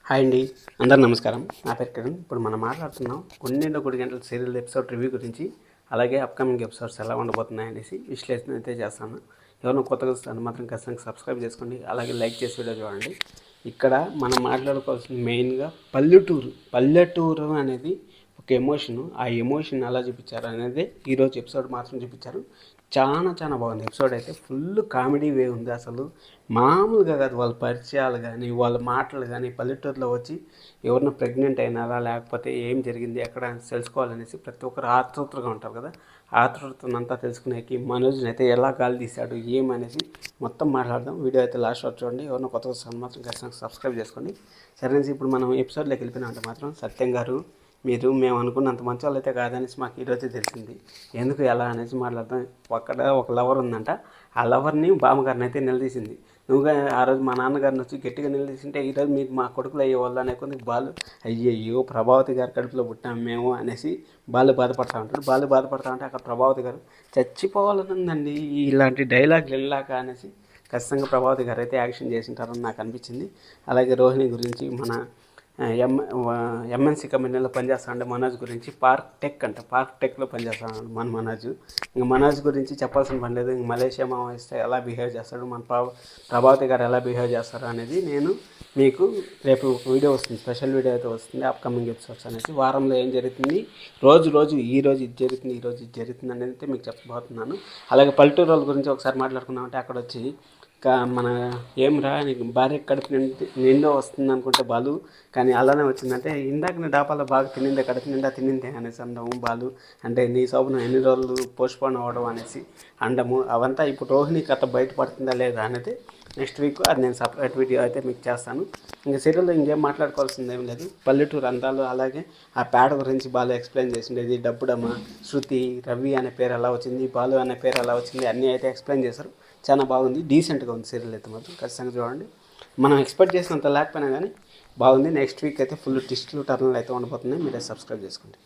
Hi అండి, అందరు నమస్కారం. నా పేరు కిరణ్. ఇప్పుడు మనం మాట్లాడుతున్నాం 1:00 సీరియల్ ఎపిసోడ్ రివ్యూ గురించి, అలాగే అప్కమింగ్ ఎపిసోడ్స్ ఎలా ఉండబోతున్నాయి అనేసి విశ్లేషణ అయితే చేస్తాను. ఎవరైనా కొత్తగా వస్తాను మాత్రం ఖచ్చితంగా సబ్స్క్రైబ్ చేసుకోండి, అలాగే లైక్ చేసి వీడియో చూడండి. ఇక్కడ మనం మాట్లాడుకోవాల్సింది మెయిన్గా పల్లెటూరు అనేది ఒక ఎమోషను. ఆ ఎమోషన్ ఎలా చూపించారు అనేది ఈరోజు ఎపిసోడ్ మాత్రం చూపించారు. చాలా బాగుంది ఎపిసోడ్. అయితే ఫుల్ కామెడీ వే ఉంది. అసలు మామూలుగా కాదు, వాళ్ళ పరిచయాలు కానీ వాళ్ళ మాటలు కానీ, పల్లెటూరులో వచ్చి ఎవరైనా ప్రెగ్నెంట్ అయినారా లేకపోతే ఏం జరిగింది ఎక్కడ అని తెలుసుకోవాలనేసి ప్రతి ఒక్కరు ఆతృతగా ఉంటారు కదా. ఆతృతనంతా తెలుసుకునేకి మనోజ్ని అయితే ఎలా గాలి తీశాడు ఏమనేసి మొత్తం మాట్లాడదాం. వీడియో అయితే లాస్ట్ వరకు చూడండి. ఎవరైనా కొత్తగా వస్తాను మాత్రం ఖచ్చితంగా సబ్స్క్రైబ్ చేసుకోండి. సరే, ఇప్పుడు మనం ఎపిసోడ్లోకి వెళ్ళిపోయినా మాత్రం సత్యం గారు, మేము అనుకున్నంత మంచి వాళ్ళు అయితే కాదనేసి మాకు ఈరోజే తెలిసింది. ఎందుకు ఎలా అనేసి మాట్లాడతాం. ఒక లవర్ ఉందంట. ఆ లవర్ని బామ్మగారిని అయితే నిలదీసింది. నువ్వుగా ఆ రోజు మా నాన్నగారిని వచ్చి గట్టిగా నిలదీసింటే ఈరోజు మీకు మా కొడుకులు అయ్యేవాళ్ళు అనే కొద్ది బాలు, అయ్యయ్యో ప్రభావతి గారి కడుపులో పుట్టాము మేము అనేసి బాలు బాధపడతా ఉంటాడు. బాలు బాధపడతా ఉంటే అక్కడ ప్రభావతి గారు చచ్చిపోవాలని ఉందండి ఇలాంటి డైలాగులు వెళ్ళాక అనేసి ఖచ్చితంగా ప్రభావతి గారు అయితే యాక్షన్ చేసింటారని నాకు అనిపించింది. అలాగే రోహిణి గురించి మన ఎంఎన్సీ కంపెనీలో పనిచేస్తాడు మనోజ్ గురించి, పార్క్ టెక్లో పనిచేస్తాడు మన మనోజ్. ఇంకా మనోజ్ గురించి చెప్పాల్సిన పని లేదు. ఇంక మలేషియా మావోయిస్తే ఎలా బిహేవ్ చేస్తాడు, మన ప్రభావతి గారు ఎలా బిహేవ్ చేస్తారు అనేది నేను మీకు రేపు వీడియో వస్తుంది, స్పెషల్ వీడియో అయితే వస్తుంది. అప్కమింగ్ ఎపిసోడ్స్ అనేసి వారంలో ఏం జరుగుతుంది, ఈరోజు ఇది జరుగుతుంది అనేది అయితే మీకు చెప్పబోతున్నాను. అలాగే పల్లెటూరు వాళ్ళ గురించి ఒకసారి మాట్లాడుకున్నామంటే అక్కడ వచ్చి మన ఏం నీకు భార్య కడుపు నిండా వస్తుంది అనుకుంటే బాలు, కానీ అలానే వచ్చిందంటే ఇందాక నీ డాపాలో బాగా తినిందే, కడుపు నిండా తినిందే అనేసి అండము బాలు. అంటే నీ శోభను ఎన్ని రోజులు పోస్ట్పోన్ అవ్వడం అనేసి అండము. అవంతా ఇప్పుడు రోహిణి కథ బయటపడుతుందా లేదా అనేది నెక్స్ట్ వీక్ అది నేను సపరేట్ వీడియో అయితే మీకు చేస్తాను. ఇంకా సీరియల్లో ఇంకేం మాట్లాడుకోవాల్సింది ఏం లేదు. పల్లెటూరు అందాలు, అలాగే ఆ పేడ గురించి బాలు ఎక్స్ప్లెయిన్ చేసిండేది, డబ్బుడమ్మ, శృతి, రవి అనే పేరు ఎలా వచ్చింది, బాలు అనే పేరు ఎలా వచ్చింది అన్నీ అయితే ఎక్స్ప్లెయిన్ చేశారు. చాలా బాగుంది, డీసెంట్గా ఉంది సీరియల్ అయితే మాత్రం ఖచ్చితంగా చూడండి. మనం ఎక్స్పెక్ట్ చేసినంత లేకపోయినా కానీ బాగుంది. నెక్స్ట్ వీక్ అయితే ఫుల్ ట్విస్టులు టర్న్లు అయితే ఉండబోతున్నాయి. మీరే సబ్స్క్రైబ్ చేసుకోండి.